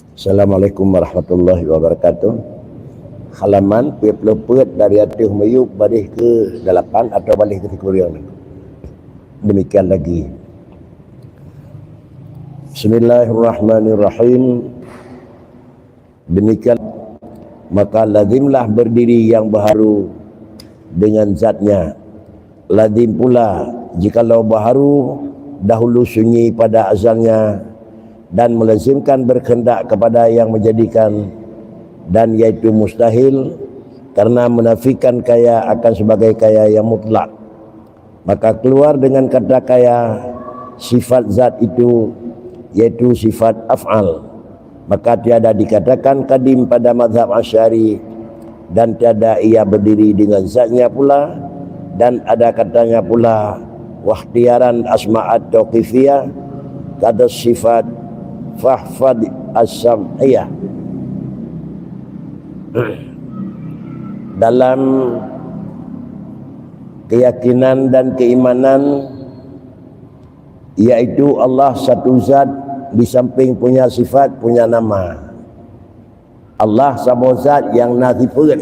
Assalamualaikum warahmatullahi wabarakatuh. Halaman 24 dari Atuh Meyub baris ke 8 atau baris ke 3. Demikian lagi. Bismillahirrahmanirrahim. Demikian maka lazimlah berdiri yang baharu dengan zatnya. Lazim pula jikalau baharu dahulu sunyi pada azalnya, dan melazimkan berkehendak kepada yang menjadikan, dan yaitu mustahil karena menafikan kaya akan sebagai kaya yang mutlak. Maka keluar dengan kata kaya sifat zat itu, yaitu sifat af'al. Maka tiada dikatakan kadim pada mazhab Asy'ari, dan tiada ia berdiri dengan zatnya pula, dan ada katanya pula wahtiaran asma'at tauqifiyah kata sifat fahfad as-sam'iyah. Dalam keyakinan dan keimanan, yaitu Allah satu zat, di samping punya sifat, punya nama. Allah sama zat yang nazifat,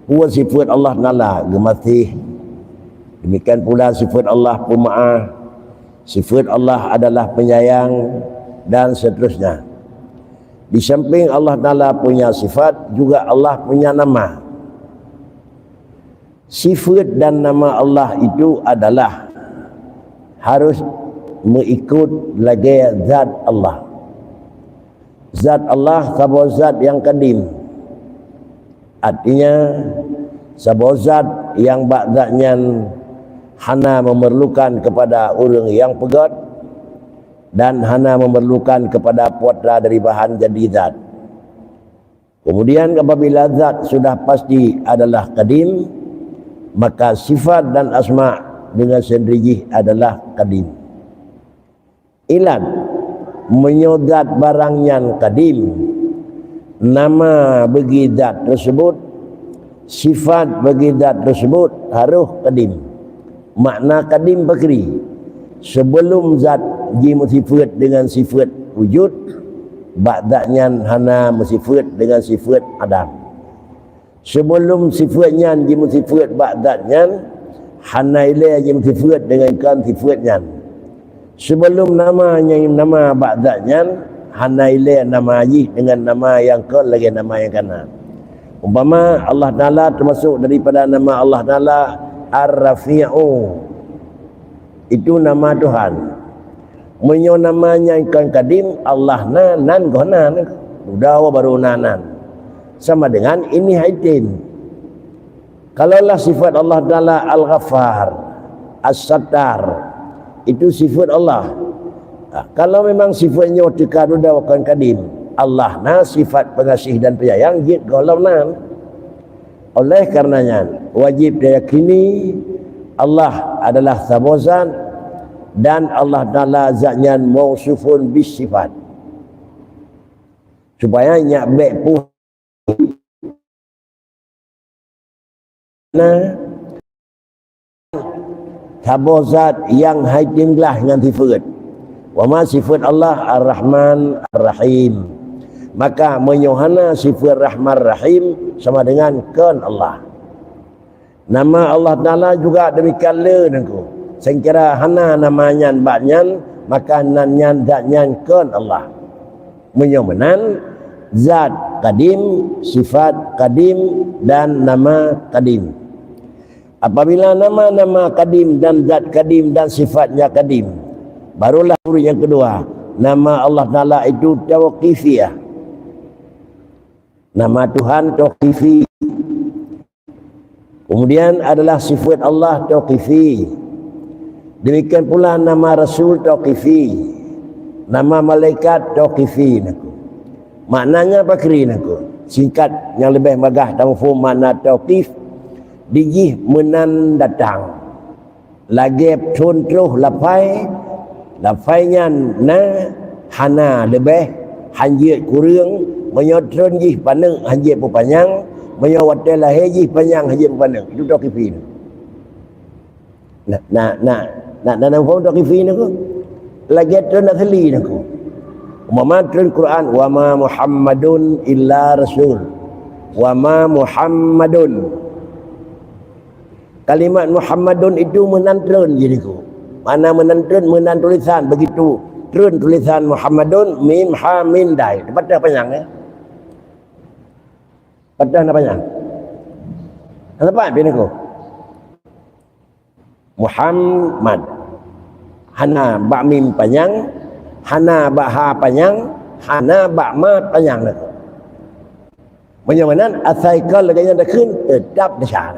huwa sifat Allah nala gematih. Demikian pula sifat Allah pemaaf, sifat Allah adalah penyayang, dan seterusnya. Di samping Allah Ta'ala punya sifat, juga Allah punya nama. Sifat dan nama Allah itu adalah harus mengikut lagi zat Allah. Zat Allah sebuah zat yang kadim. Artinya sebuah zat yang ba'danya hana memerlukan kepada orang yang pegat, dan hana memerlukan kepada putra dari bahan jadi zat. Kemudian apabila zat sudah pasti adalah kadim, maka sifat dan asma' dengan sendiri adalah kadim. Ilat menyudat barang yang kadim, nama bagi zat tersebut, sifat bagi zat tersebut harus kadim. Makna kadim bakri, sebelum zat ji sifat dengan sifat wujud, ba'danya hana sifat dengan sifat adam. Sebelum sifatnya ji sifat ba'danya hana ilai ji sifat dengan kan sifatnya. Sebelum namanya nama ba'danya hana ilai nama ji dengan nama yang kan lagi nama yang kanan. Umpama Allah Ta'ala termasuk daripada nama Allah Ta'ala Ar-Rafi'u, itu nama Tuhan. Menyo namanya ikan kadim, Allah nan gonan, udah baru nanan. Sama dengan ini haitin. Kalaulah sifat Allah Ta'ala Al-Ghaffar, As-Sattar, itu sifat Allah. Kalau memang sifatnya ketika udah wakan kadim, Allah na sifat pengasih dan penyayang, jid golau nan. Oleh karenanya wajib diyakini Allah adalah sabozan, dan Allah Ta'ala zatnya mausufun bis sifat. Supaya nyak baik pun sabozat yang haitinglah dengan sifat. Wa ma sifat Allah Ar-Rahman Ar-Rahim. Maka menyohana sifat Rahman Rahim sama dengan kan Allah. Nama Allah Ta'ala juga demikian le nengku. Sengkira hana namanya baknyan, maka nanyan zatnya kan Allah. Menyomenan zat kadim, sifat kadim, dan nama kadim. Apabila nama-nama kadim dan zat kadim dan sifatnya kadim, barulah huruf yang kedua, nama Allah Ta'ala itu tauqifiyah. Nama Tuhan tauqifi. Kemudian adalah sifat Allah tauqifi. Demikian pula nama Rasul tauqifi, nama malaikat tauqifi. Maknanya apa kiri naku? Singkat yang lebih megah tamfum makna tauqif, dijih menan datang. Lagi contoh lapainya na hana lebih hanjit kurang, menyotron jih paneng hanjit panjang, menyawatel lahir jih panjang hanjit paneng. Itu tauqifi. Nak faham tauqifi ni ko? Lagi tu nak seli ni ko. Umpama turun Quran, wa ma Muhammadun illa rasul. Wa ma Muhammadun. Kalimat Muhammadun itu menantun jadiku. Mana menantun, menan tulisan begitu. Turun tulisan Muhammadun mim ha min dai. Patah panjang ya. Patah nak panjang. Nampak biniku. Muhammad. Hana ba mim panjang, hana ba ha panjang, hana ba ma panjang nak. Menyamanan asaikal lagi yang dah kun tetap dah.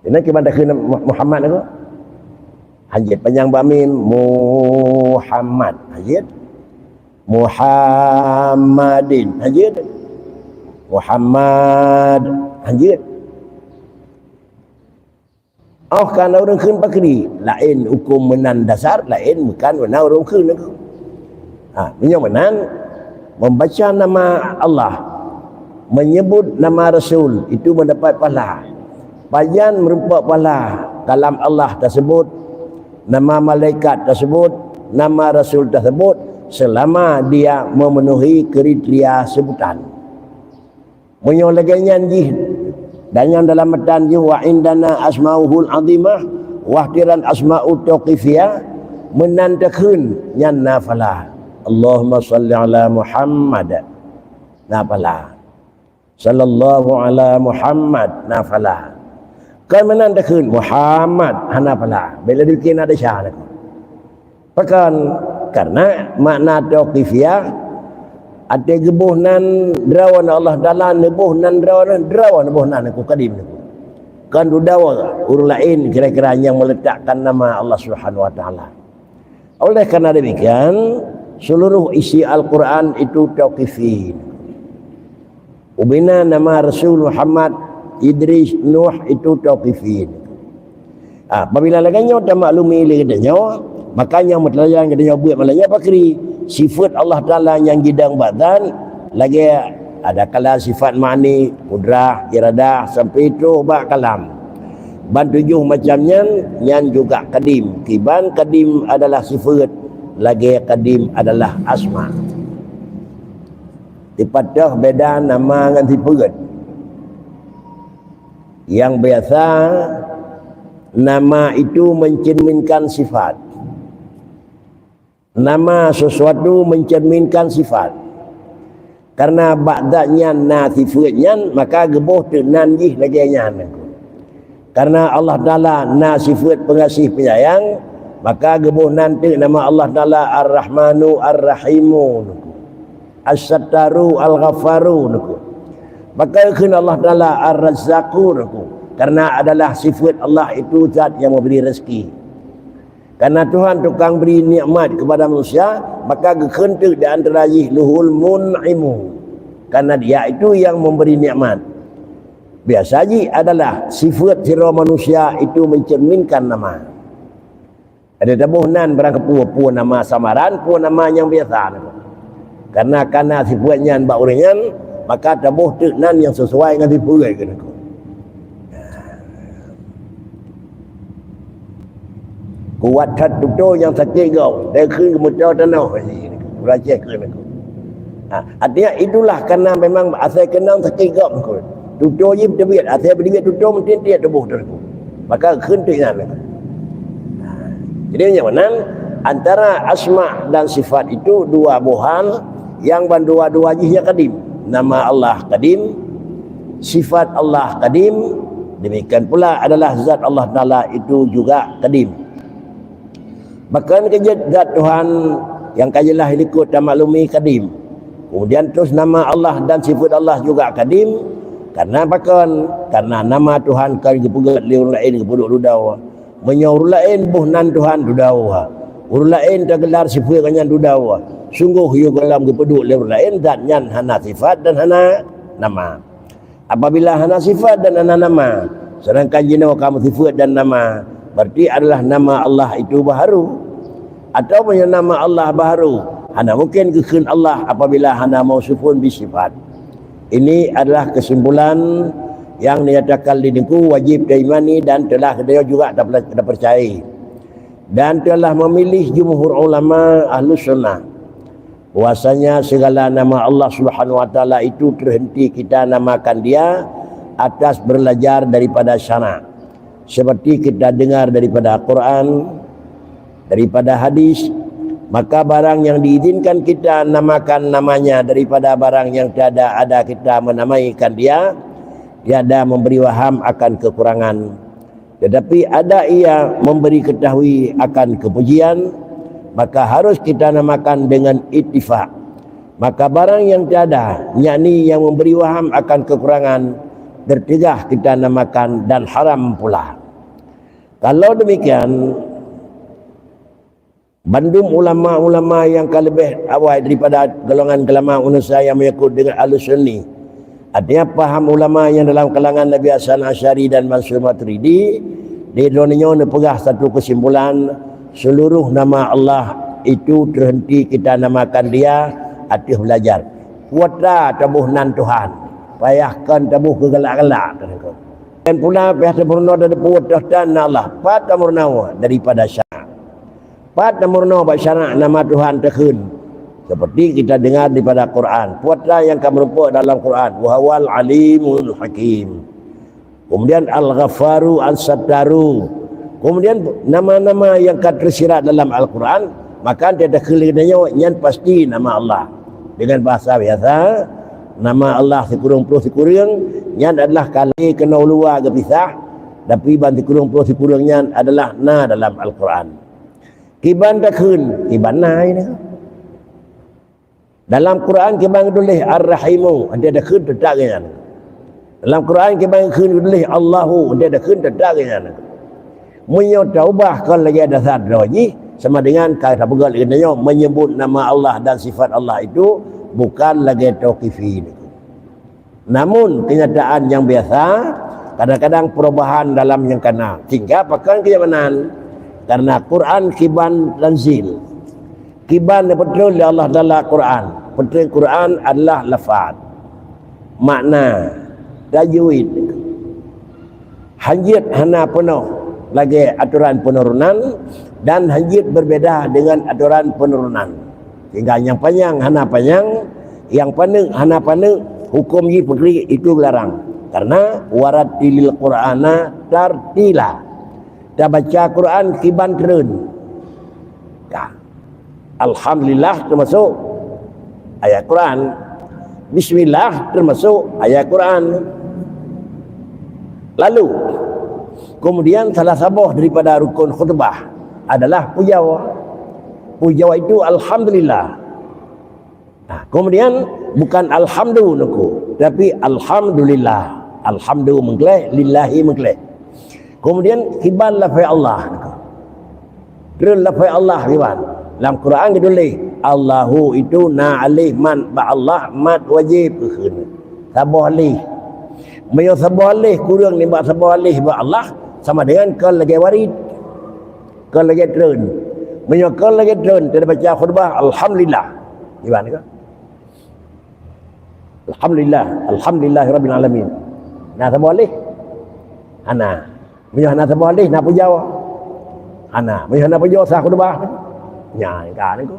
Ini kita dah kena Muhammad aku. Hajat panjang bamim Muhammad. Hajat Muhammadin. Hajat Muhammad. Hajat. Oh kan orang kun pakri. Lain hukum menan dasar, lain bukan menan orang kun aku. Menyamanan membaca nama Allah, menyebut nama Rasul itu mendapat pahala. Bayan merupakan pahala kalam Allah tersebut, nama malaikat tersebut, nama Rasul tersebut selama dia memenuhi kriteria sebutan. Menyolaganya jih dan yang dalam matan wa indana asmauhul azimah wahtiran asma'ut tauqifiyah menandakan nyan nafalah. Allahumma salli ala Muhammad nafalah. Sallallahu ala Muhammad nafalah. Kan menandakan Muhammad hana pala bila bikin ada syarat. Pakan karena makna tauqifiyah ada gebuhnan derawan Allah dalam nebuhnan derawan nebuhnan aku kadim aku. Kan dudawa urang lain kira-kira yang meletakkan nama Allah Subhanahu wa taala. Oleh karena demikian seluruh isi Al-Quran itu tauqifi. Ubina nama Rasul Muhammad Idris, Nuh itu tauqifin. Apabila laganya tak maklumi laganya, makanya matlayan katanya buat malanya pakri sifat Allah Taala yang gidang badan lagi ada kala sifat ma'ni, kudrah, iradah sampai itu bak kalam. Ban tujuh macamnya yang juga kadim. Kiban kadim adalah sifat, lagi kadim adalah asma. Dipatah beda nama dengan sifat. Yang biasa nama itu mencerminkan sifat. Nama sesuatu mencerminkan sifat. Karena ba'danya na sifatnya maka gebuh tu nanjih lagi nyan. Karena Allah Taala na sifat pengasih penyayang maka gebuh nanti nama Allah Taala Ar-Rahmanu Ar-Rahimu. As-Sattaru Al-Ghaffaru. Maka kena Allah Ta'ala Ar-Razzaqur karena adalah sifat Allah itu zat yang memberi rezeki. Karena Tuhan tukang beri nikmat kepada manusia, maka kekentuk di antara luhul mun'imu. Karena dia itu yang memberi nikmat. Biasa saja adalah sifat sira manusia itu mencerminkan nama. Ada tabuhnan barang kepu nama samaran, pu nama yang biasa. Karena sifatnya mbak orangnya maka tabuh teknan yang sesuai dengan dipurai kena ku. Kuat tat tuto yang sakit kau, dia ke mudah tanah ni. Raja kena ku. Artinya itulah karena memang asal kenang sakit kau. Tuto je terbiat, asal berbiat tuto mesti dia tabuh tu. Maka kentik nan. Jadi yang mana antara asma dan sifat itu dua buhan yang dua-dua jihnya kadim. Nama Allah kadim, sifat Allah kadim, demikian pula adalah zat Allah Ta'ala itu juga kadim. Bahkan zat Tuhan yang kajilah ikut dan maklumi kadim. Kemudian terus nama Allah dan sifat Allah juga kadim. Karena bahkan karena nama Tuhan kali kepugat liur lain kepuduk dudau. Menyuruh lain buhnan Tuhan dudau. Urut lain tergelar sifat kanyan dudau. Sungguh hiu dalam kepeduk liur lain zatnya hana sifat dan hana nama. Apabila hana sifat dan hana nama, sedangkan jenis kamu sifat dan nama, berarti adalah nama Allah itu baharu. Atau punya nama Allah baharu. Hana mungkin kekun Allah apabila hana mausufun bisifat. Ini adalah kesimpulan yang dinyatakan di niku wajib diimani dan telah dia juga dah percaya. dan telah memilih jumhur ulama Ahlus Sunnah bahwasanya segala nama Allah Subhanahu wa taala itu terhenti kita namakan dia atas belajar daripada syara'. Seperti kita dengar daripada Al-Quran, daripada hadis, maka barang yang diizinkan kita namakan namanya daripada barang yang tiada ada kita menamaikan dia, tiada memberi waham akan kekurangan. Tetapi ada ia memberi ketahui akan kepujian, maka harus kita namakan dengan ittifaq. Maka barang yang tiada, yakni yang memberi waham akan kekurangan, tercegah kita namakan dan haram pula. Kalau demikian, bandung ulama-ulama yang lebih awal daripada golongan ulama manusia yang mengikut dengan Ahlus Sunni, artinya paham ulama yang dalam kalangan Nabi Hasan Asy'ari dan Mansur Maturidi, dia dunia pegah satu kesimpulan, seluruh nama Allah itu terhenti kita namakan dia atas belajar. Kuatlah tabuh nan Tuhan, payahkan tabuh kegelak-gelak. Dan pula pihak sempurna dari puwat dan Allah pat murna daripada syarak. Pat murna bak syarak nama Tuhan terkun. Seperti kita dengar daripada Quran. Puatlah yang kamu rupa dalam Quran. Wa huwal alimul hakim. Kemudian Al-Ghafaru, Al-Sattaru. Kemudian nama-nama yang tersirat dalam Al-Quran, maka dia ada kelihatan yang pasti nama Allah. Dengan bahasa biasa, nama Allah sekurang yang adalah kali kena luar kepisah, tapi banti kurang adalah na dalam Al-Quran. Kiban takun, kiban na ini. Dalam Quran kiban tulis Ar-Rahimu, dia ada kun tetapnya. Dalam Quran kita tulis Allahu, dia ada kun tetapnya. Munyo taubah kalau lagi ada satu lagi sama dengan kata pegal katanya menyebut nama Allah dan sifat Allah itu bukan lagi tauqifi. Namun kenyataan yang biasa, kadang-kadang perubahan dalam yang kena. Sehingga pakai kenyamanan karena Quran kiban tanzil. Kiban betul dari Allah dalam Quran. Betul Quran adalah lafaz, makna, tajwid. Hanjit hana penuh lagi aturan penurunan, dan hanjit berbeda dengan aturan penurunan. Sehingga yang panjang hana panjang, yang paneng hana paneng, hukum yi pekri itu larang. Karena waratilil Qur'ana tartila. Kita baca Quran kiban terun. Ya. Alhamdulillah termasuk ayat Quran. Bismillah termasuk ayat Quran. Lalu kemudian salah satu daripada rukun khutbah adalah pujawa. Pujawa itu alhamdulillah. Nah, kemudian bukan alhamdulillah, tapi alhamdulillah. Alhamdulillah mengkleh, lillahi mengkleh. Kemudian kiban lafaz Allah. Terus lafaz Allah kiban. Dalam Quran ditulis Allahu itu na alih man ba Allah mat wajib khun. Sabah alih. Mayo sabah alih kurang ni ba sabah alih ba Allah sama dengan kal lagi warid. Kal lagi terun. Mayo kal lagi terun kita baca khutbah alhamdulillah. Gimana kan? Alhamdulillah, alhamdulillahirabbil alamin. Nah sabah alih. Ana. Mayo ana sabah alih na pujawa. Ana, mayo na pujawa sa khutbah. Nhà cả đấy có.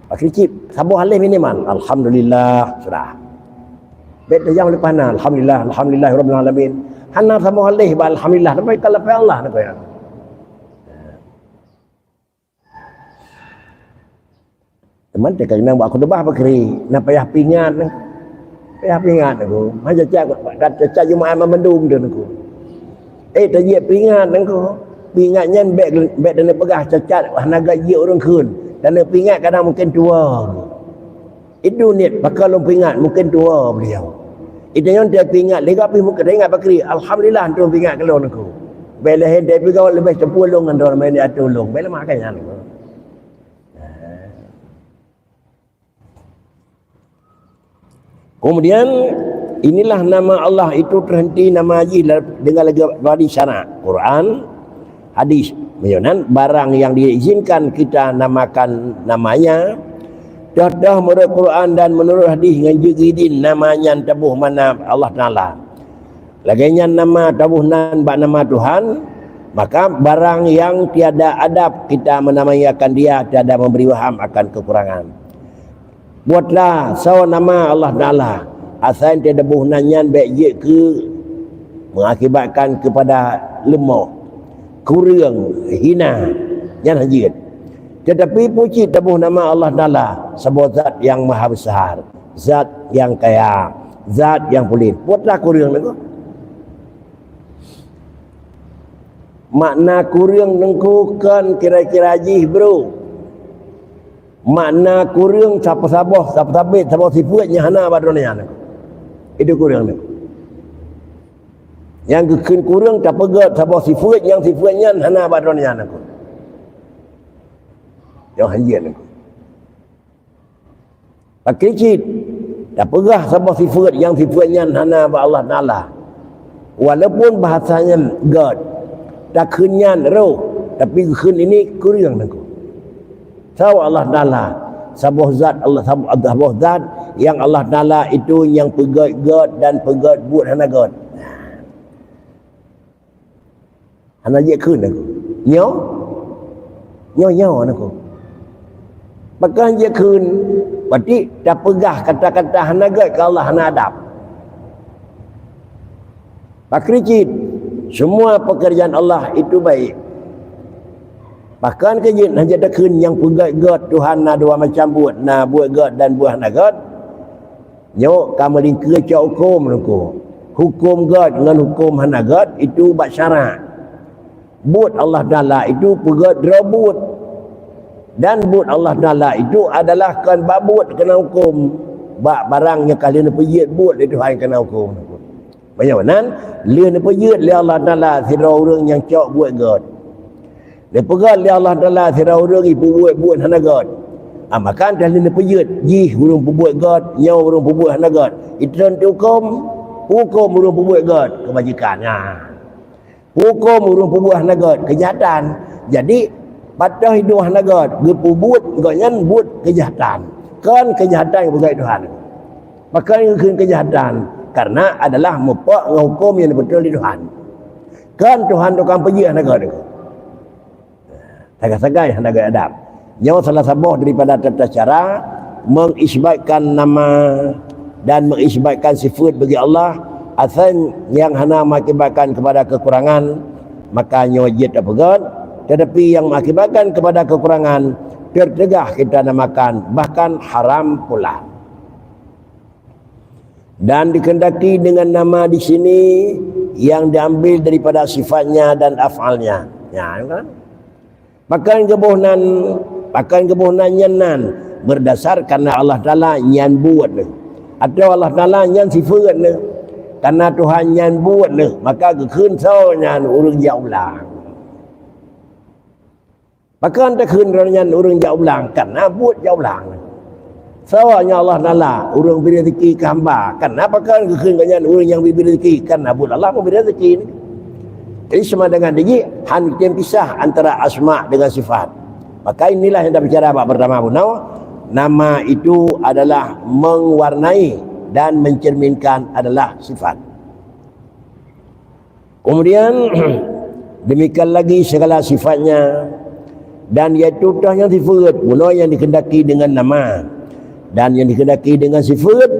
Akhir cip, sabuh halih minimal. Alhamdulillah sudah. Bet yang lepas na, alhamdulillah, alhamdulillahirabbil alamin. Hana sabuh halih ba alhamdulillah, sampai kalau pe Allah nak ya. Teman te kena buat khutbah bakri, nak payah pingat. Payah pingat aku. Haja cak Jumaat memendum dia aku. Tak je pingat engkau. Pingatnya beg dan pegah cacat naga je orang kun. Dan pingat kadang mungkin tua. Itu niat bakal pingat mungkin tua beliau. Itu yang dia pingat lega pi mungkin ingat bakri. Alhamdulillah tu pingat kalau engkau. Bila hendak pergi kau lebih cepulung dengan orang main dia tolong. Bila makanya engkau. Kemudian inilah nama Allah itu terhenti nama haji dengan lagi syarat Quran, hadis. Menyonan barang yang diizinkan kita namakan namanya dah menurut Quran dan menurut hadis dengan jegidin namanya tabuh mana Allah Taala. Laginya nama tabuhnan bak nama Tuhan, maka barang yang tiada adab kita menamai akan dia, tiada memberi waham akan kekurangan. Buatlah saw nama Allah Ta'ala asal tiada buhnannya baik je ke mengakibatkan kepada lemah, kurang, hina, yang hajit. Tetapi puji tabuh nama Allah Ta'ala sebuah zat yang maha besar, zat yang kaya, zat yang pelit. Buatlah kurang tu. Makna kurang nengku kan kira-kira jih bro. Makna kurang siapa-siapa, siapa-siapa, siapa sifat nyahana badronnya. Itu kurang nengku. Yang kekun kurang tak pegat siapa sifat yang sifatnya hana badronnya nengku. Yang hanjir nengku. Pakai cit. Tak pegah siapa sifat yang sifatnya hana ba Allah Ta'ala. Walaupun bahasanya God. Tak kenyan roh, tapi ken ini kurang nengku. Tahu Allah Ta'ala sebuah zat, Allah sebuah zat yang Allah Ta'ala itu yang pegat God dan pegat buat hana God. Hana je ken nengku. Nyo nengku. Maka je ken, berarti tak pegah kata-kata hana God ke Allah hana adab. Pakricit. Semua pekerjaan Allah itu baik. Bahkan kejin hanya dekun yang pegat God Tuhan na dua macam buat na buat God dan buah na God. Nyok kamu lingkir cak hukum nengku. Hukum God dengan hukum hana God itu bak syarat. Buat Allah Ta'ala itu pegat drabut. Dan buat Allah Ta'ala itu adalah kan bak buat kena hukum. Bak barangnya kalian pergi buat itu Tuhan kena hukum. Banyak mana? Dia nak pergi oleh Allah Ta'ala sirah orang yang cak buat God. Dia pegat oleh Allah Ta'ala sirah orang ibu buat hana God. Maka dia nak pergi jih orang buat God, nyaw orang buat hana God. Itu nanti hukum orang buat God kebajikan. Hukum orang buat hana God kejahatan. Jadi pada hidup hana God, dia buat godnya buat kejahatan. Kan kejahatan yang berkait Tuhan. Maka ini kejahatan. Karena adalah mepak hukum yang betul di Tuhan. Kan Tuhan tu kan pergi negara itu. Sagai-sagai negara adab. Nyawa salah sabuh daripada tata cara mengisbatkan nama dan mengisbatkan sifat bagi Allah asal yang hana mengakibatkan kepada kekurangan, maka nyawa jid tak pegat. Tetapi yang mengakibatkan kepada kekurangan tertegah kita namakan, bahkan haram pula. Dan dikendaki dengan nama di sini yang diambil daripada sifatnya dan af'alnya. Ya, kan? Pakai kebohnan nyanan berdasar karena Allah Ta'ala nyan buat ni. Atau Allah Ta'ala nyan sifat ni. Karena Tuhan nyan buat ni, maka kekun so nyan urang jauh lang. Maka anda kekun nyan urang jauh lang karena buat jauh lang. Sawanya Allah Ta'ala orang beri rezeki ke hamba. Kenapa kan kekenggangan orang yang beri rezeki? Karena buat Allah memberi rezeki ini. Jadi sama dengan ini han kita pisah antara asma dengan sifat. Maka inilah yang kita bicara pertama Bunau. Nama itu adalah mewarnai dan mencerminkan adalah sifat. Kemudian demikian lagi segala sifatnya dan iaitu yang sifat Bunau yang dikendaki dengan nama. Dan yang dikehendaki dengan sifat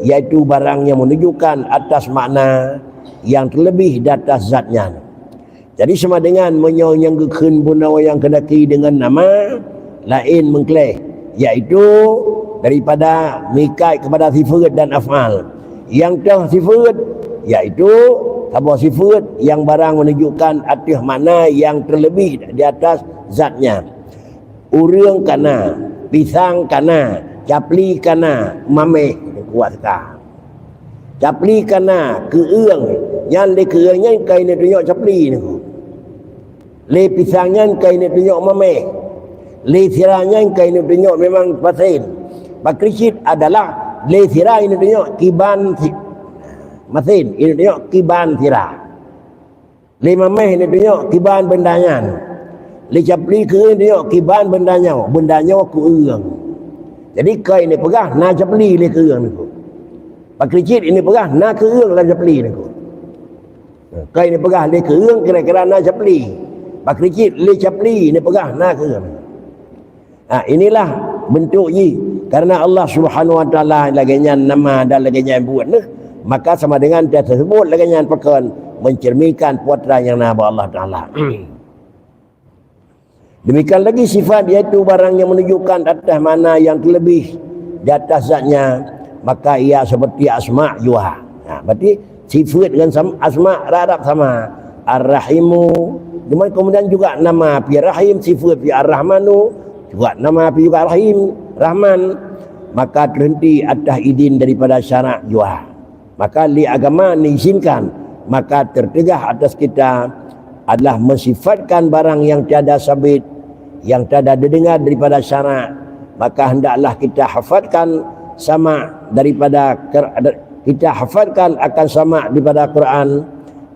iaitu barang yang menunjukkan atas makna yang terlebih di atas zatnya. Jadi sama dengan menyanggeun punawa yang kendaki dengan nama lain mengkleh, iaitu daripada mikai kepada sifat dan af'al. Yang tah sifat iaitu sebuah sifat yang barang menunjukkan atas makna yang terlebih di atas zatnya. Urang kana, pisang kana, capli kana mameh kuat ka. Capli kana keung yang le keungnya kai ne tunjuk capli ni. Le pisangnya kai ne tunjuk mameh. Le siranya kai ne tunjuk memang pasin. Bakrisit adalah le sirah ini tunjuk kiban masin, ini tunjuk kiban sirah. Le mameh ini tunjuk kiban bendanyan. Le capli keung tunjuk kiban bendanya, bendanya keung. Jadi kai ini pegah na capli le keung ni. Pakricit ini pegah na keung la capli ni. Kau ini pegah le kereng kira-kira na capli. Bakrikit le capli ni pegah na kereng. Inilah bentuk ye. Karena Allah Subhanahu wa taala laganya nama dan laganya buat ni, maka sama dengan dia tersebut laganya perkon mencerminkan putra yang nama Allah taala. Demikian lagi sifat iaitu barang yang menunjukkan atas mana yang terlebih di atas zatnya, maka ia seperti asma' juga. Berarti sifat dengan asma' radab sama. Ar-Rahimu, kemudian juga nama pi Rahim, sifat pi Ar-Rahmanu, juga nama pi juga Rahim, Rahman. Maka terhenti atas idin daripada syarak juga. Maka li agama diizinkan, maka tertegah atas kita adalah mensifatkan barang yang tiada sabit, yang tiada didengar daripada syarak. Maka hendaklah kita hafadkan sama daripada kita hafadkan akan sama daripada Quran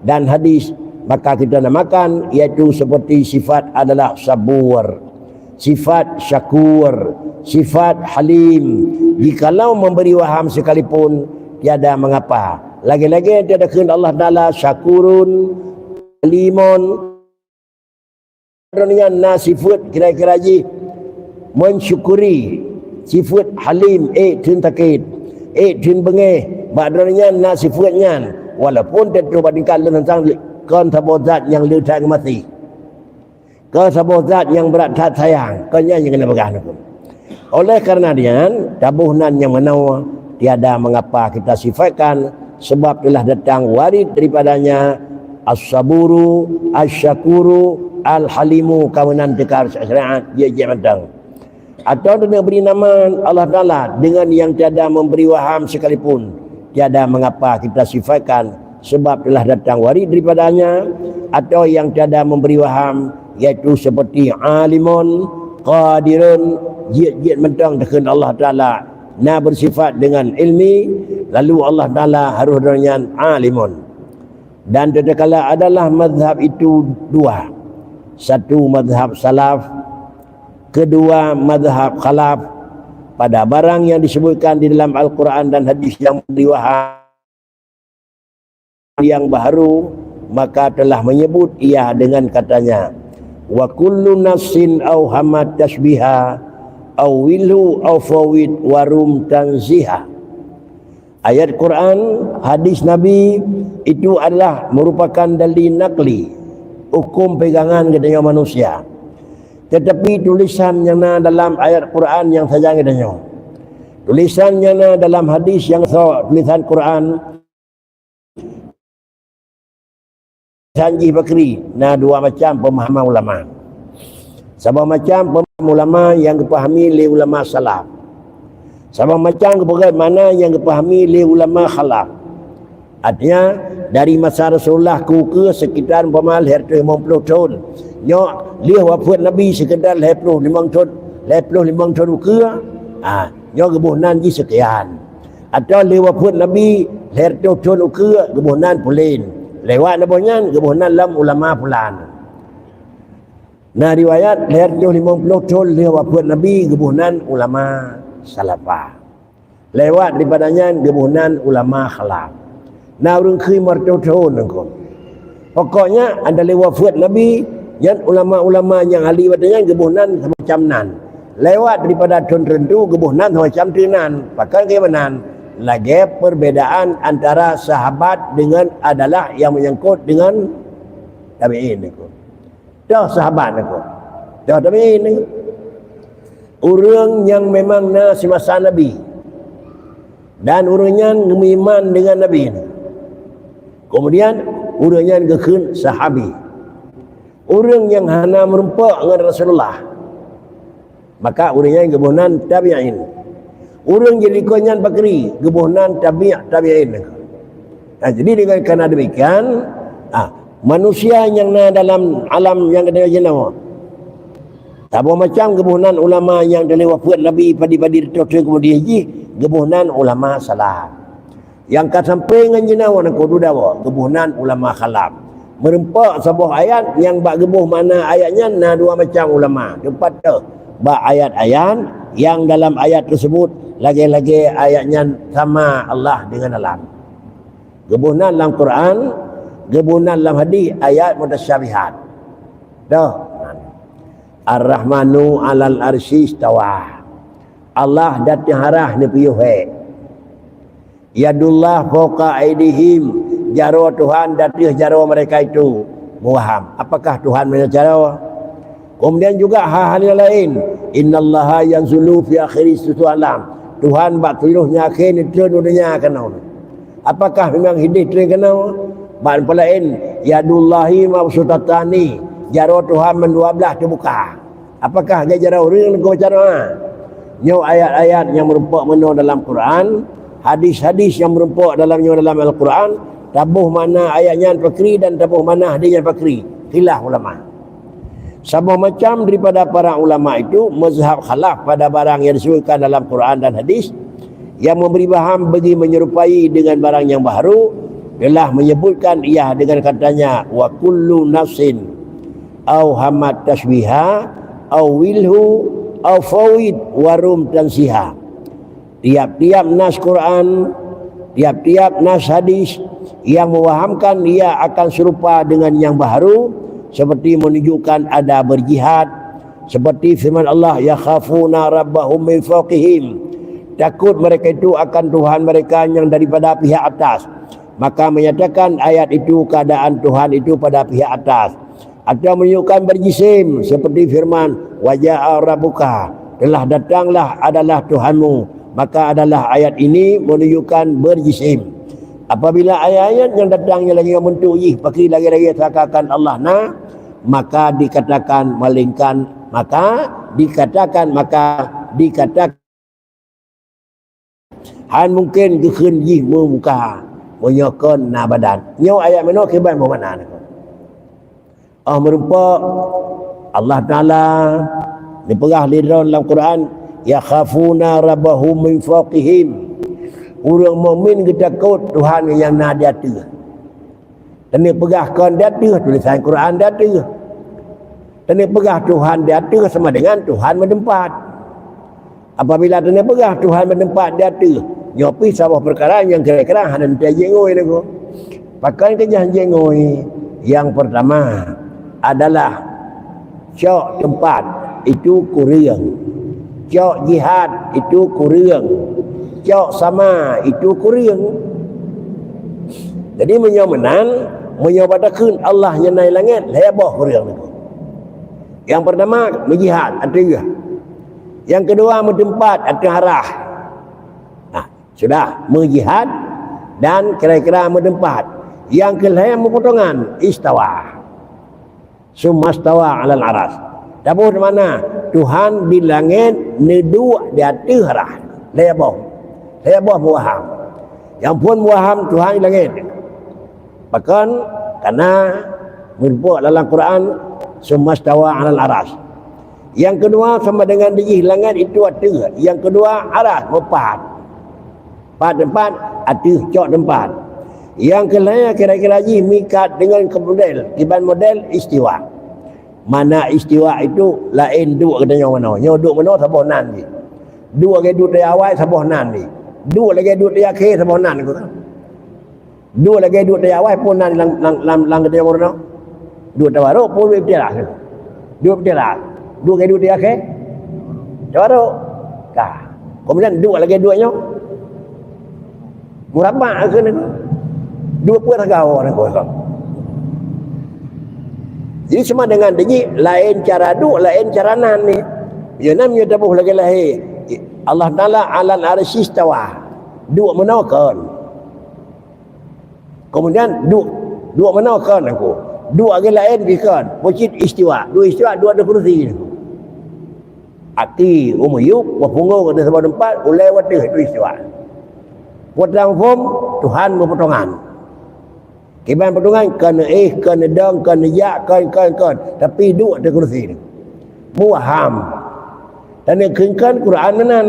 dan hadis. Maka kita namakan iaitu seperti sifat adalah sabur, sifat syakur, sifat halim. Jikalau memberi waham sekalipun tiada mengapa. Lagi-lagi tiada kehendak Allah Taala syakurun, halimun. Adanya sifat kira-kira ji mensyukuri, sifat halim tin takit, tin bengeh. Maknanya na sifatnya walaupun tentu bandingkan tentang kon sabozat yang leutang mati. Ke sabozat yang berat tak sayang, kanya yang kena pegang aku. Oleh karena dia tabuhnan yang menawa tiada mengapa kita sifatkan, sebab telah datang warid daripadanya as-saburu, as-syakuru, al-halimu, kawanan dekar syariat dia datang. Atau dia beri nama Allah Taala dengan yang tiada memberi waham sekalipun, tiada mengapa kita sifatkan, sebab telah datang warid daripadanya. Atau yang tiada memberi waham, iaitu seperti alimun, qadirun, jid mentang dengan Allah Taala na bersifat dengan ilmi, lalu Allah Taala harus dengan alimun. Dan tatkala adalah mazhab itu dua, satu mazhab salaf, kedua mazhab khalaf pada barang yang disebutkan di dalam Al-Quran dan hadis yang riwayat yang baru, maka telah menyebut ia dengan katanya wa kullu nafsin aw hamat tasbiha aw wilu aw fawid warum tanziha. Ayat Quran, hadis Nabi itu adalah merupakan dalil nakli, hukum pegangan katanya manusia. Tetapi tulisan yang dalam ayat Quran yang saja katanya, tulisan yang dalam hadis yang tulisan Quran Sanji Bakri, dua macam pemahaman ulama. Sama macam pemahaman ulama yang dipahami oleh ulama salaf. Sama macam bagaimana yang dipahami oleh ulama khalaf. Artinya dari masa Rasulullah ke sekitar umpama 50 tahun. Nyok dia wafat Nabi sekitar 55 tahun ke. Nyok gebuhnan ji sekian. Atau dia wafat Nabi 50 tahun ke gebuhnan pulin. Lewat nabonyan gebuhnan lam ulama pulan. Riwayat 50 tahun dia wafat Nabi gebuhnan ulama salafah. Lewat daripadanya gebuhnan ulama khalaf. Urang kui martau-tau nangko. Pokoknya anda wafat Nabi yang ulama-ulama yang ahli wadanya gebuhnan macam nan. Lewat daripada tahun tertentu gebuhnan macam tenan. Pakai kemenan lagi perbedaan antara sahabat dengan adalah yang menyangkut dengan tabi'in nangko. Dah sahabat nangko. Dah tabi'in nangko. Orang yang memang semasa Nabi dan orangnya beriman dengan Nabi. Kemudian orangnya gekun sahabi. Orang yang hanya merempak dengan Rasulullah, maka orangnya gebuhnan tabi'in. Orang jadi konyan bakri gebuhnan tabi'in. Jadi dengan kerana demikian, manusia yang dalam alam yang ada jenama tak macam gebuhnan ulama yang dari wafat Nabi padi-padi terus kemudian gebuhnan ulama salaf. Yang kat sampai dengan jenawa nak kudawa gebuhnan ulama khalaf. Merempak sebuah ayat yang bak gebuh mana ayatnya dua macam ulama. Tempat tu bak ayat-ayat yang dalam ayat tersebut lagi-lagi ayatnya sama Allah dengan alam. Gebuhnan dalam Quran gebunan dalam hadis ayat mutasyabihat. Dah. Ar-Rahmanu 'alal arsy istawa. Allah datang harah ni piuh Yadullah fawqa aidihim, jaro Tuhan datang jaro mereka itu. Muaham. Apakah Tuhan punya jaro? Kemudian juga hal-hal yang lain. Innallaha yanzulu fi akhir suatu alam. Tuhan bak tujuhnya akhir ni dunia kenal. Apakah memang hidup tu kenal? Bak lain yadullahi mabsutatani. Jaro Tuhan men-12 terbuka. Apakah dia jaro orang ko cara? Nyo ayat-ayat yang merupakan meno dalam Quran, hadis-hadis yang merupakan dalam Al-Quran, tabuh mana ayatnya fakri dan tabuh mana hadisnya fakri. Khilaf ulama. Sama macam daripada para ulama itu mazhab khalaf pada barang yang disebutkan dalam Quran dan hadis yang memberi bahan bagi menyerupai dengan barang yang baru telah menyebutkan ia dengan katanya wa kullu nafsin au hamad tasbiha au wilhu au fawid warum tansiha. Tiap-tiap nas Quran, tiap-tiap nas hadis yang mewahamkan ia akan serupa dengan yang baru, seperti menunjukkan ada berjihad, seperti firman Allah yakhafuna rabbahum min fawqihim, takut mereka itu akan Tuhan mereka yang daripada pihak atas, maka menyatakan ayat itu keadaan Tuhan itu pada pihak atas. Atau menunjukkan berjisim, seperti firman waja'a rabbuka, telah datanglah adalah Tuhanmu, maka adalah ayat ini menunjukkan berjisim. Apabila ayat-ayat yang datangnya lagi yang bentuk pakai lagi-lagi seakan Allah maka dikatakan malingkan, maka dikatakan han mungkin kekeun jih muka menyokon na badan. Nyo ayat mana kiban mana ni? Merupa Allah Ta'ala diperah liran dalam Quran yakhafuna rabbahum min fawqihim. Orang mukmin kita takut Tuhan yang nak di atas. Dan dia pegahkan di atas, tulisan Quran di atas. Dan dia pegah Tuhan di atas sama dengan Tuhan bertempat. Apabila dia pegah Tuhan bertempat di atas, nyopi sebuah perkara yang kira-kira hanya dia jengoi ni ko. Pakai kerja jengoi yang pertama adalah cok tempat itu kurang, cok jihad itu kurang, cok sama itu kurang. Jadi menyomenang menyobadakan Allah yang naik langit lebih kurang itu. Yang pertama menjihad ada. Yang kedua mentempat ada arah. Nah, sudah menjihad dan kira-kira mentempat. Yang kelima mempotongan istawa. Sumastawa 'alal aras. Dapur mana? Tuhan di langit neduk di atas arah. Lebih buaham. Yang pun buaham Tuhan di langit. Bahkan karena merupakan dalam Quran sumastawa 'alal aras. Yang kedua sama dengan di langit itu ada. Yang kedua aras empat tempat ada cok tempat. Yang kelima kira-kira mikat dengan model tiban model istiwa. Mana istiwa itu lain dua katanya mana. Nyo duk mana saboh nan ni. Dua lagi duk dari awal saboh nan ni. Dua lagi duk dari akhir saboh nan ni. Dua lagi duk dari awal pun nan lang katanya mana. Dua tawaruk pun betul lah. Dua betul lah. Dua lagi duk dari akhir. Tawaruk. Kah. Kemudian dua lagi duanya. Murabak ke ni. Dua pun tagaw orang kosong. Jadi semua dengan dengi lain cara duk, lain cara nan ni. Ya namanya tabuh lagi lahir. Allah Ta'ala 'alal arsy istawa. Duk menakan. Kemudian duk menakan aku. Duk lagi lain bikan. Pocit istiwa. Dua istiwa, dua ada kursi. Ati umuyuk wa punggung ada sebab tempat ulai watih itu istiwa. Potong form Tuhan berpotongan. Kiban potongan kena kena dang kena ya kan. Tapi duk ada kursi ni. Muaham. Dan yang kengkan Quran nan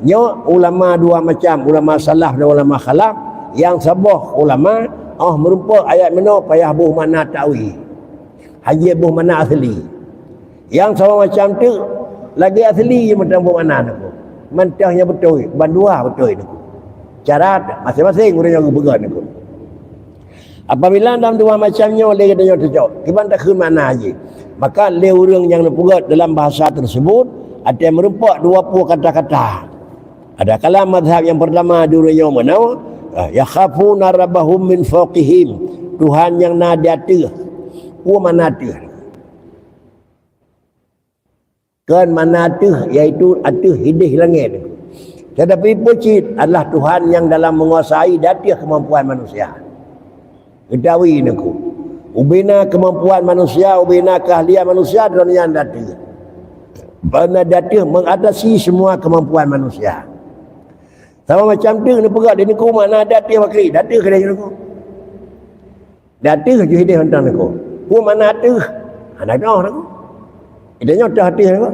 nyo ulama dua macam, ulama salaf dan ulama khalaf. Yang sabah ulama merupa ayat mana payah buh mana tawi. Haji buh mana asli. Yang sama macam tu lagi asli je macam buh mana tu. Mentahnya betul, bandua betul tu. Cara masing-masing orang yang began tu. Apabila dalam dua macamnya dia katanya cocok. Kiban tak ke mana aja. Maka le urang yang lepugat dalam bahasa tersebut ada yang merupakan 20 kata-kata. Ada kalam mazhab yang pertama dulu yang mana? Yakhafuna rabbahum min fawqihim. Tuhan yang nadati. Wa manati. Kan manati iaitu atuh hidih langit. Tetapi pucit adalah Tuhan yang dalam menguasai dati kemampuan manusia. Kedawi niku. Ubina kemampuan manusia, ubina keahlian manusia dunia dati. Bana dati mengatasi semua kemampuan manusia. Sama macam tu ni pegat dia niku mana dati wakri, dati ke dia niku. Dati ke hidih hentang niku. Pu mana tu? Anak dah niku. Idanya dah hati niku.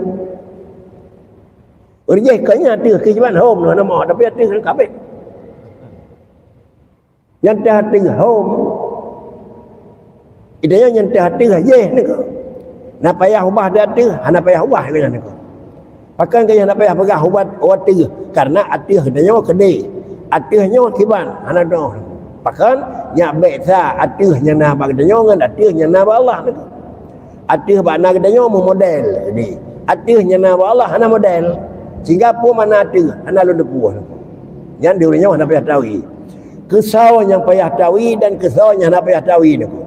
Urjeh kanya hati ke jalan home nama tapi hati ke kabeh. Yang dah hati home idanya yang hati ye niku. Nak payah ubah dati, hana payah ubah dengan niku. Pakan kaya nak payah pegah ubat wati karena atih dia kedai. Atihnya kiban hana doh. Pakan nya beza atihnya na bag dia ngan atihnya na Allah niku. Atih ba na dia model jadi. Atihnya na Allah hana model. Sehingga pu mana atih hana lu depu niku. Yang diurnya hana payah tawi. Kesau yang payah tawi dan kesau yang hana payah tawi niku.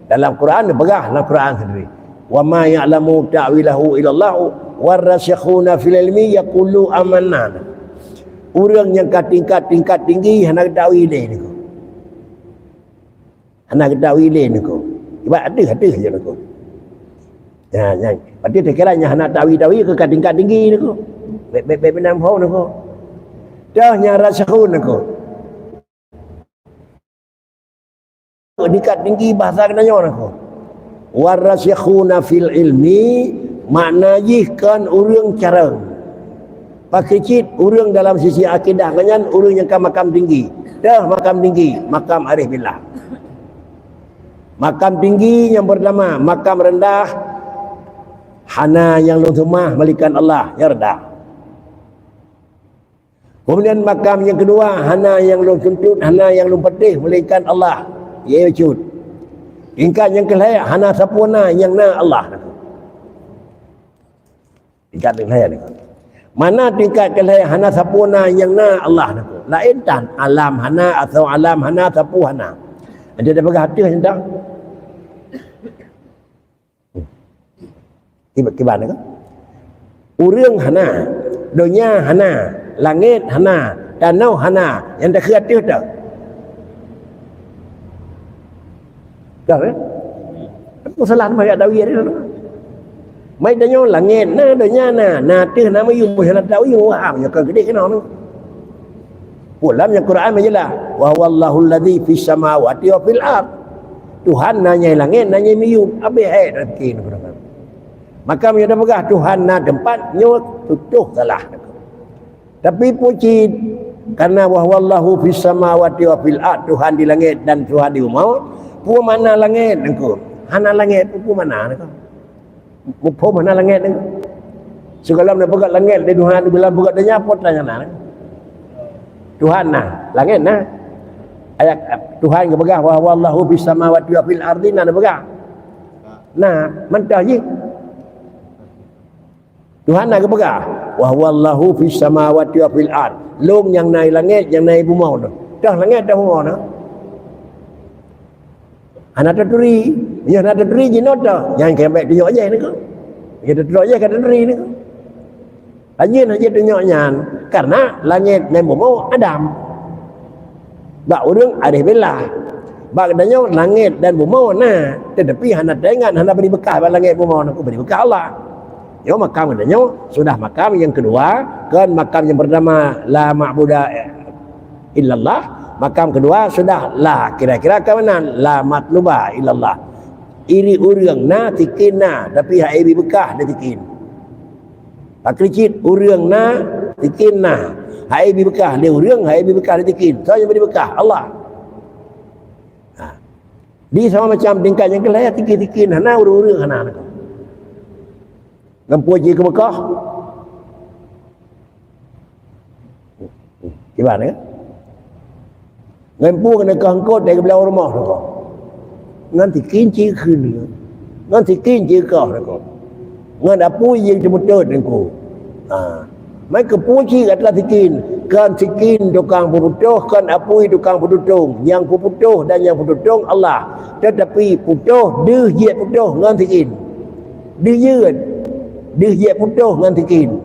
Dalam Quran begah dalam Quran sendiri. Wa ma ya'lamu ta'wilahu illallah warasikhuna fil ilmi yaqulu amanna. Urang yang tingkat tinggi hendak tahu ile niku. Hendak tahu ile niku. Ibarat ada je niku. Ya, ya. Berarti tekiranya hendak tahu ke tingkat tinggi niku. Baik benang phau niku. Dah nya rasikhun niku. Tingkat tinggi bahasa kenanya niku. Warasikhuna fil ilmi makna jihkan urang carang. Pakai cit urang dalam sisi akidah kanyan urang yang makam tinggi. Dah makam tinggi, makam arif billah. Makam tinggi yang pertama, makam rendah hana yang lu semah malikan Allah, yang rendah. Kemudian makam yang kedua, hana yang lu tuntut, hana yang lu pedih malikan Allah, ya wujud. Tingkat yang kelaya hana sapuna yang na Allah. Tingkat yang kelaya ni. Mana tingkat kelaya hana sapuna yang na Allah. Lain tan alam hana atau alam hana sapu hana. Ada dah pegang hati hendak. Gimana kan? Urang hana, dunia hana, langit hana, danau hana, yang dah kreatif dah. Dah eh? Aku salah mai ada wi dia. Mai danyo langit na dunia na teh nama yu salah tahu yu waham ya kan gede kena tu. Dalam yang Quran menjelah wa wallahu alladhi fis samawati wa fil ard. Tuhan nanya langit nanya miyu abe hai rezeki ni. Maka dia dah pegah Tuhan na tempat nyo tutuh salah. Tapi puji karena wa wallahu fis samawati wa fil ard, Tuhan di langit dan Tuhan di bumi. Pu mana langit engkau? Hana langit pu mana engkau? Pu mana langit engkau? Segala nak pegat langit di Tuhan bila pegat dia apa tanya nak? Tuhan nah, langit nah. Ayat Tuhan ke pegang wa wallahu bis samawati wa fil ardi nah pegang. Nah, mentah je. Tuhan nak ke pegang wa wallahu fis samawati wa fil ard. Long yang naik langit, yang naik bumi tu. Dah langit dah bumi tu. Anak terdiri, ya anak terdiri jenot dah. Yang kembali tunjuk aja ni ko. Ya tunjuk aja kata terdiri ni ko. Lanjut aja tunjuknya karena langit dan bumi Adam. Bak urang arif billah. Bak danyo langit dan bumi nah, tetapi hana dengan hana beri bekah bak langit bumi nak beri bekah Allah. Yo makam danyo sudah makam yang kedua, kan makam yang pertama la ma'budu illallah. Makam kedua sudah lah kira-kira ke mana la matluba illallah. Iri urang na tikin na tapi hai bi bekah dia tikin. Pakricit urang na tikin na hai bi bekah dia urang hai bi bekah dia tikin. Saya beri bekah Allah. Ha. Di sama macam tingkat yang kelaya tikin-tikin hana urang hana. Ngampu je ke bekah. Gimana kan? ngempu kena kangkot dari belah rumah tu. Nanti kinci khun. Nanti kinci kau tu. Ngan apu yang cemutut aku. Mai kepuji adalah tikin. Kan tikin tukang putuh, kan apu tukang pututung. Yang putuh dan yang pututung Allah. Tetapi putuh dia je putuh ngan tikin. Dia je putuh ngan tikin.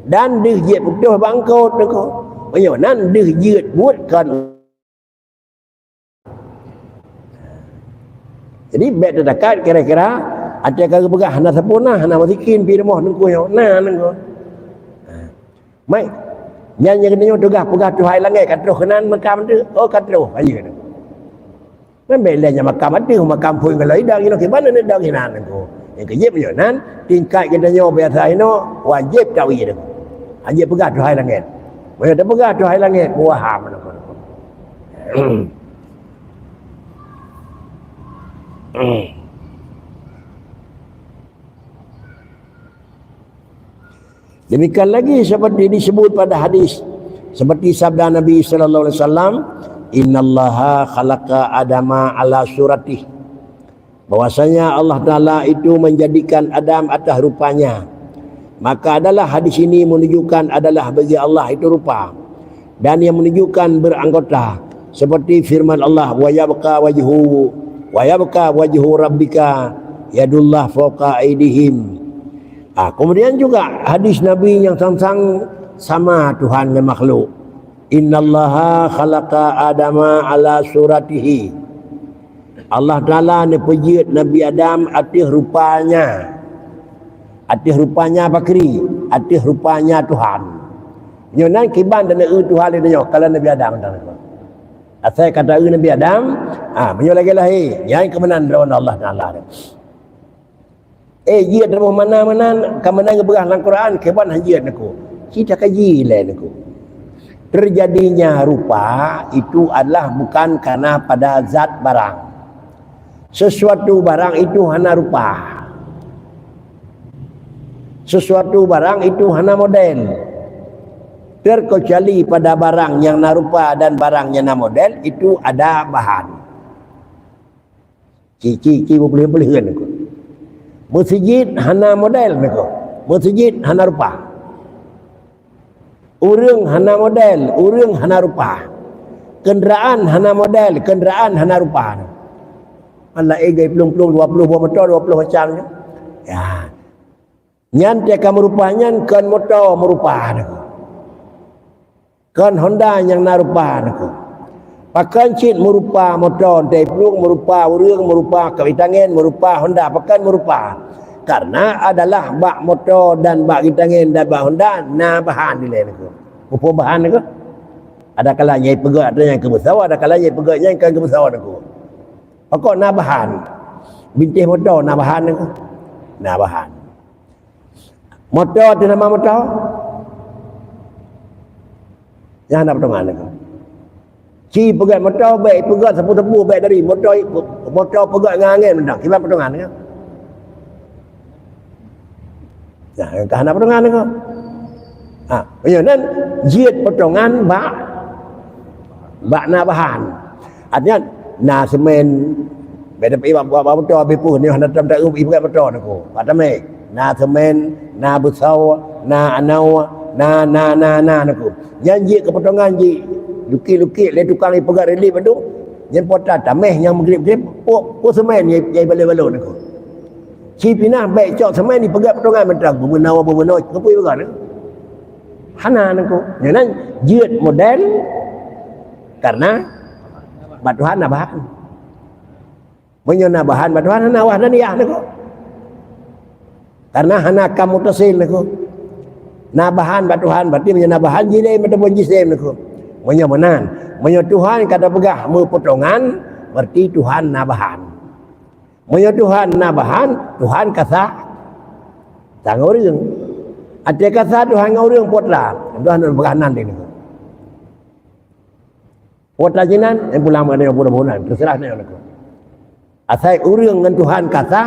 Dan dia je putuh bangkot tu. Banyak nan dia je buatkan. Jadi bet terdekat kira-kira ada kagak begah hana sapuna hana masikin pi rumah nengku yo nah nengku. Mai nyanyi kena tugah pegah Tuhan langit katruh kenan makam tu. Oh katruh aja tu. Men belanya makam ada makam pun kalau ida kita ke mana nak dak hinan nengku. Yang kejep yo nan tingkat kita nyo biasa ino wajib tahu ye tu. Aja pegah Tuhan langit. Bila dah pegah Tuhan langit waham nengku. Demikian lagi seperti disebut pada hadis seperti sabda Nabi sallallahu alaihi wasallam, innallaha khalaqa adama ala suratih, bahwasanya Allah Taala itu menjadikan Adam atas rupanya. Maka adalah hadis ini menunjukkan adalah bagi Allah itu rupa, dan yang menunjukkan beranggota seperti firman Allah, wa yabqa wajhu rabbika yadullah fawqa aydihim. Kemudian juga hadis Nabi yang tentang sama Tuhan dan makhluk. Innallaha khalaqa adama ala suratihi. Allah Ta'ala nepejit Nabi Adam atas rupanya. Atas rupanya bakri, atas rupanya Tuhan. Nyonan kiban dan Tuhan dia kalau Nabi Adam tuan. Asal kata Nabi Adam, menyo lagi lahir, yang kemenan lawan Allah Ta'ala. Jiat dalam mana-mana kemenang berah dalam Quran keban hajiat aku. Kita kaji lain aku. Terjadinya rupa itu adalah bukan karena pada zat barang. Sesuatu barang itu hanya rupa. Sesuatu barang itu hanya model. Terkecuali pada barang yang narupa dan barang yang model itu ada bahan. Cici boleh kan aku. Masjid hana model mereka. Masjid hana rupa. Urang hana model, urang hana rupa. Kenderaan hana model, kenderaan hana rupa. Allah egai pelung-pelung 20 buah motor 20 macam ni. Ya. Nyan dia akan merupanya kan motor merupa aku. Kan Honda yang narupa aku. Pakan cit merupa motor, teplung merupa urang merupa kawitangan merupa Honda, pakan merupa. Karena adalah bak motor dan bak kawitangan dan bak Honda na bahan nilai aku. Apa bahan aku? Ada kala nyai pegat ada yang kebesar, ada kala nyai pegat yang kan kebesar aku. Pokok na bahan. Bintih motor na bahan aku. Na bahan. Motor tu nama motor. Yang nak pertolongan aku. Ci pegat motor baik pegat sapu-sapu baik dari motor pegat dengan angin mendak kibat pertolongan kan. Nah, kan nak pertolongan kan. Punya nan jiat pertolongan bak na bahan. Artinya na semen beda pi buat motor bepu ni hendak tak ubi pegat motor aku. Patame na semen na busau na anau na aku. Janji ke pertolongan ji lukit-lukit le tukang ni pegat relief tu yang pota tameh yang menggrip-grip pok semen ye balon-balon aku. Si pinah baik cok semen ni pegat pertolongan mentang bebenau kepui pegat. Hana aku. Jangan jiat model karena batuhan na bahan. Menyona bahan batuhan hana wah dan ya aku. Karena hana kamu tasil aku. Na bahan batuhan berarti menyona bahan jilai ataupun jisim aku. Menyamanan, Tuhan kata pegah potongan berarti Tuhan nabahan. Tuhan nabahan, Tuhan kata tang orang. Ada kata Tuhan orang potla, Tuhan berkanan ini. Potla jinan yang pulang ada bulan-bulan, terserah ni aku. Asal orang dengan Tuhan kata,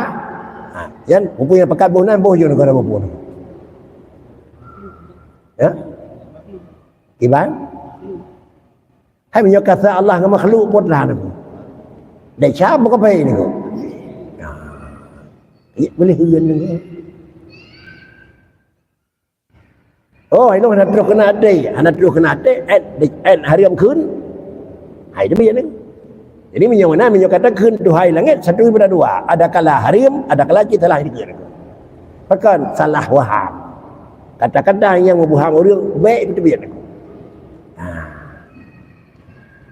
yang mempunyai pekat bulan boh yo negara boh. Ya? Kiban? Hai menyo kata Allah dengan makhluk pun dah tu. Dah siapa ke pai ni ko? Ya boleh hujan ni. Oh, ini hendak terus kena ada. Hendak terus kena ada hari amkun. Hai demikian ni. Jadi menyo mana menyo kata kun duhai langit satu daripada dua. Ada kala harim, ada kala kita lah dikeun. Pakan salah waham. Kata-kata yang membuhang orang baik betul biar.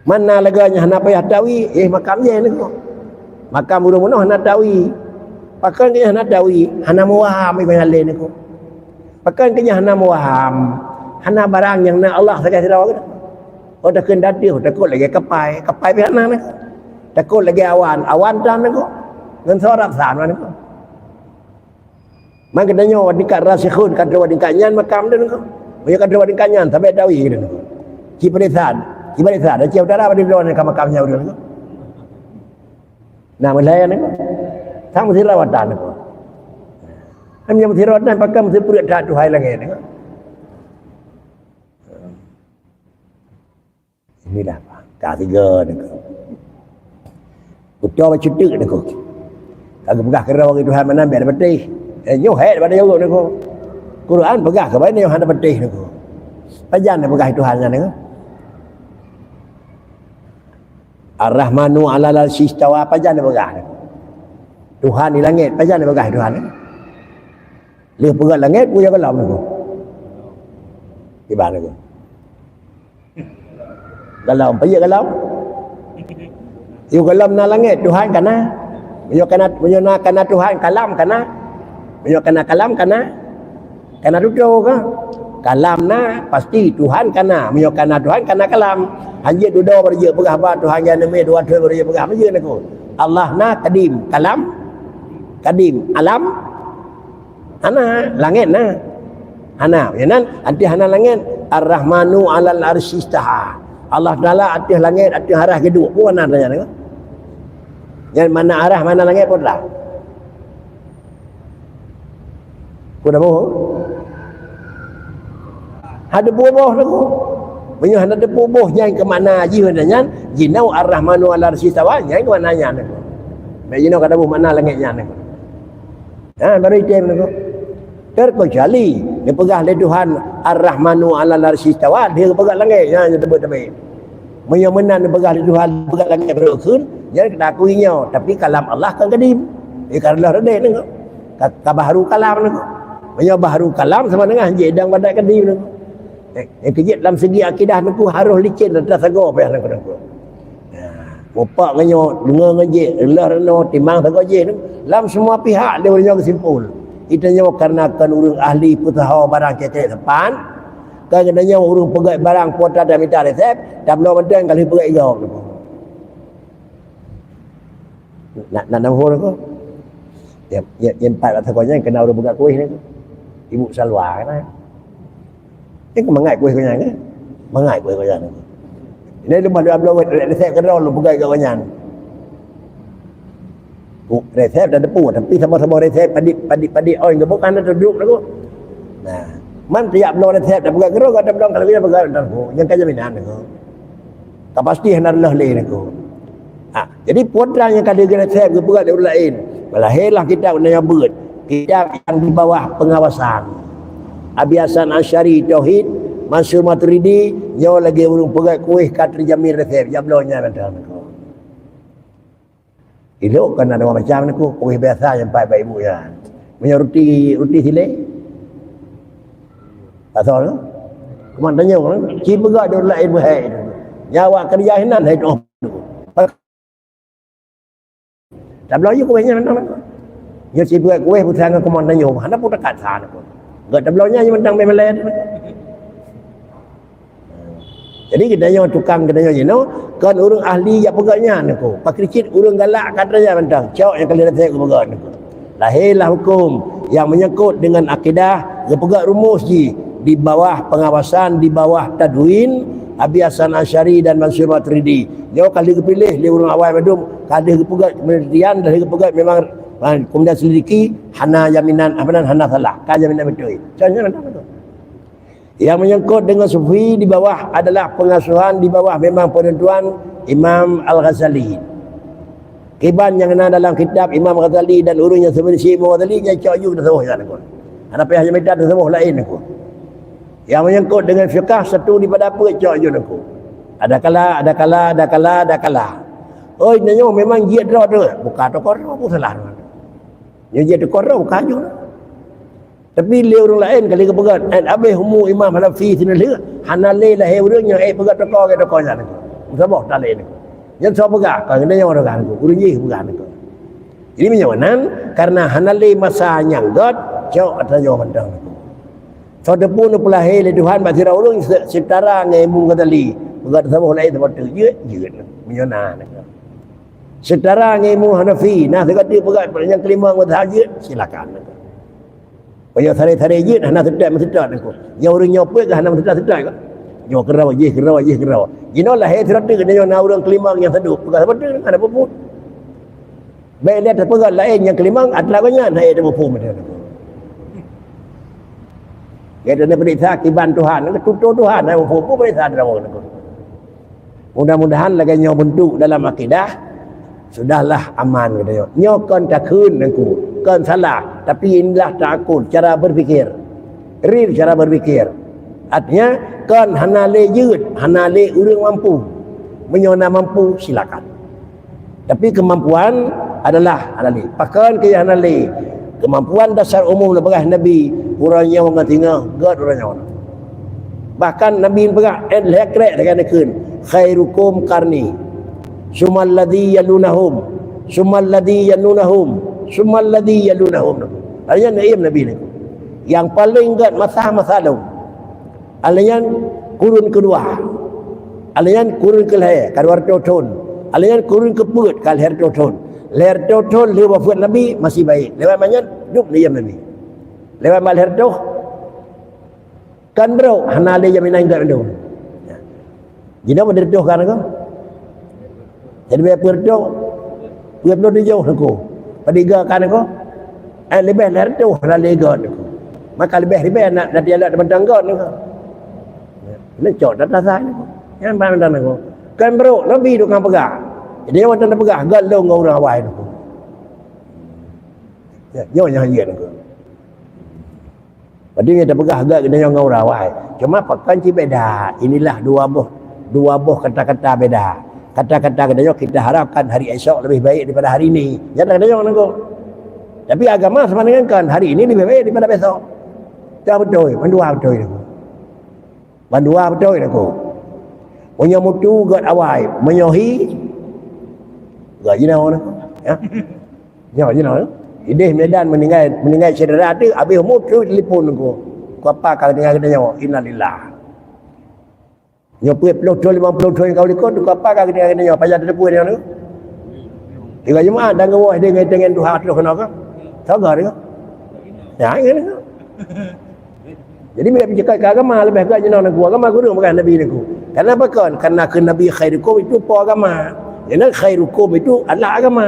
Mana laganya hana payah dawi, makamnya ni ko. Makam urang-urang hana dawi. Pakan ke hana dawi, hana muwaham mai halin ni ko. Pakan ke hana muwaham, hana barang yang nak Allah sekali sirawa ke. Oh dah kena dia, takut lagi kapai pihak mana ni. Takut lagi awan dan ni ko. Ngan sorak san ni ko. Man kedanya wadikat rasikhun kadra wadikatnya makam dia ni ko. Banyak kadra wadikatnya sampai dawi ni ko. Kiperisan ada cium darah pada dalam makamnya orang tu. Nah melayan ni, sang mesti rawatan ni. Kami mesti rawatan, pakai mesti purit dah Tuhan lagi ni. Inilah ketiga ni. Betul macam tu ni ko. Kalau pegah kerana orang Tuhan mana biar betul. Nyohet pada jauh ni ko. Quran pegah ke mana yang ada betul ni ko. Pajan ni pegah Tuhan ni ko. Ar-Rahmanu 'alal 'arsy istawa, apa jangan begah. Tuhan di langit, apa jangan begah Tuhan. Dia pegang langit punya kalam tu. Di mana tu? Kalam, apa ya kalam? Yo kalam na langit Tuhan kana. Menyo kana Tuhan kalam kana. Menyo kana kalam kana. Kana duduk ke? Kalam na pasti Tuhan kana, menyo kana Tuhan kana kalam. Hanya duduk berje pegah ba Tuhan yang neme dua dua berje pegah je aku. Allah na kadim, kalam kadim, alam ana langit na. Ana, yanan anti hana langit Ar-Rahmanu 'alal 'arsy istaha. Allah Taala atas langit atas arah kedua pun mana tanya ni. Yang mana arah mana langit pun dah. Pun dah bohong. Ada bubuh tu. Banyak ada bubuh yang ke mana jihannya? Jinau Ar-Rahmanu 'alal 'arsy istawa, yang ke mananya ni. Mek jinau kada buh mana langitnya ni. Baru itu ni. Terkecuali dia pegah le Tuhan Ar-Rahmanu 'alal 'arsy istawa, dia pegah langit yang tebak-tebak. Menyo menan dia pegah le Tuhan pegah langit berukun, jangan kena akuinya, tapi kalam Allah kan kadim. Dia karlah rede ni. Baharu kalam ni. Menyo baharu kalam sama dengan jedang pada kadim ni. Yang kejit dalam segi akidah ni harus licin dan tersago payah nak kena. Bapak nganyo dengar ngaji Allah reno timang sago je ni. Dalam semua pihak dia boleh kesimpul. Itanya karena kan urang ahli putahaw barang kecek depan. Kan katanya urang pegat barang kuota dan minta resep, dah belum ada kali pegat igau. Nak nombor ko. Yang empat atau konya kena urang pegat kuih ni. Ibu Salwa kan. Ini mengai kuih konya kan. Mengai kuih konya ni. Ini lepas dia belum resep kena urang pegat igau konya. Resep dah depu tapi sama-sama resep padi oil ke bukan ada duduk tu. Nah, man tiap belum resep dah pegang gerok ada belum kalau dia pegang dah yang kaja minan tu. Tak pasti hendak lah lain tu. Jadi putra yang kada resep ke pegang dia lain. Malahirlah kita yang berat. Kita yang di bawah pengawasan. Abiasan Asy'ari Tauhid, Mansur Maturidi, nyawa lagi urung pegang kuih katri jamin resep yang belumnya ada tu. Elok kan ada macam ni ku kuih biasa yang baik-baik ibu ya. Punya roti silai. Asal tu. Komandannya orang ci begak dia lain bahai. Nyawa kerja hinan hai tu. Tak belaju kuihnya mentang. Dia ci begak kuih putra dengan komandannya. Hana pun dekat sana pun. Enggak tak belaunya mentang memelayan. Jadi kita yang tukang kita yang kan orang ahli yang pegaknya ni ko. Pak kricit orang galak katanya mentang. Cok yang kali saya pegang ni ko. Lahirlah hukum yang menyangkut dengan akidah, dia pegak rumus di bawah pengawasan, di bawah tadwin Abi Hasan Asy'ari dan Mansur Maturidi. Dia kali kepilih dia orang awal madum, kali pegat penelitian dan pegat memang kemudian selidiki hana jaminan hana salah, kan jaminan betul. Contohnya mentang tu. Yang menyangkut dengan sufi di bawah adalah pengasuhan di bawah memang penentuan Imam Al-Ghazali. Kiban yang ada dalam kitab Imam Ghazali dan urungnya seperti Imam Ghazali yang cak you tasawuf kan aku. Ada pihak yang minta tasawuf lain aku. Yang menyangkut dengan fiqh satu daripada apa cak you aku. Ada kala. Oh, nanya memang dia dah tu. Bukan tu korang apa salah. Dia tu korang bukan you. Tapi le orang lain kali ke pegat. Habis umur Imam Hanafi sini le. Hanali lah urungnya pegat toko ke toko sana. Sabah tak le ni. Yang saya pegang, kalau dia yang orang aku, gurunya pegang aku. Ini menyawanan karena Hanali masa nyanggot, jauh atas jauh pandang aku. So depun pelahir le Tuhan basira urung setara ngemu Ghazali. Pegat sabah lain tempat tu je menyawanan aku. Setara ngemu Hanafi, nah dekat dia pegat yang kelima mazhab je silakan aku. Payah tarik-tarik je nak sedap aku. Yang orang nyopek ke nak sedap ke? Yo kerau. Gino lah terada kena yang orang kelima yang seduh. Pegang apa tu ada apa pun. Baik dia terpegang lain yang kelima adalah banyak naik ada apa macam tu. Kita nak periksa kiban Tuhan, tutur Tuhan ada apa pun periksa ada apa tu. Mudah-mudahan lagi nyo bentuk dalam akidah sudahlah aman kata nyo kon takun aku. Kon salah tapi inilah takut cara berfikir. Real cara berfikir. Artinya kan Hanaliยืด Hanali orang mampu menyona mampu silakan, tapi kemampuan adalah Hanali pakan ke Hanali kemampuan dasar umum lepas Nabi orangnya orang tinggal god orangnya bahkan Nabi pegak lekrek dengan kun khairukum qarni sumal ladzi yalunahum artinya Nabi ni yang paling god masa dahulu alian kurun kedua alian kurun kelih kadar tahun alian kurun keput kal her tahun ler tahun le wafat Nabi masih baik lewat banyak duk diam Nabi lewat mal her tahun kan bro Hanali yang minang dak ndo jina berdoh kan ko jadi berdoh berdoh di jauh ko padiga kan ko lebih ler tahun Hanali god maka lebih nak dia ada bentang god ko nak cok data saya ni. Yang mana aku? Kan bro, Nabi tu kan pegang. Dia orang tak pegang, galong dengan orang awal tu. Ya, jangan hanya aku. Padahal dia pegang agak dengan orang awal. Cuma pakai ci beda. Inilah dua buah kata-kata beda. Kata-kata kita harapkan hari esok lebih baik daripada hari ini. Jangan kata aku. Tapi agama sama dengan kan hari ini lebih baik daripada besok. Tak betul, mendua betul aku. Bandua betul aku. Punya mutu god awai menyohi. Gak jina orang aku. Ya. Ya jina. Ideh medan meninggal cedera tu habis mutu telefon aku. Ku apa kau dengar kena nyawa innalillah. Nyopi 50 tahun kau likut ku apa kau dengar kena nyawa payah telefon dia tu. Tiga jemaah dan ngawah dia dengan Tuhan tu kena ke? Sagar dia. Ya ini. Jadi bila bercakap ke agama lebih agak jenang aku. Agama guru bukan Nabi aku. Kenapa kan? Karena ke Nabi khairukum itu po agama. Jadi khairukum itu adalah agama.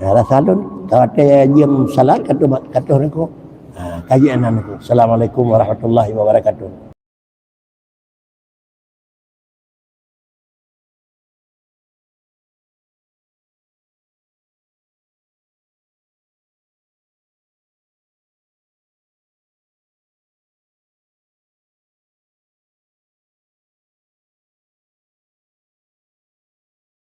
Rasulun kata jam salat kata aku. Kajian aku. Assalamualaikum warahmatullahi wabarakatuh.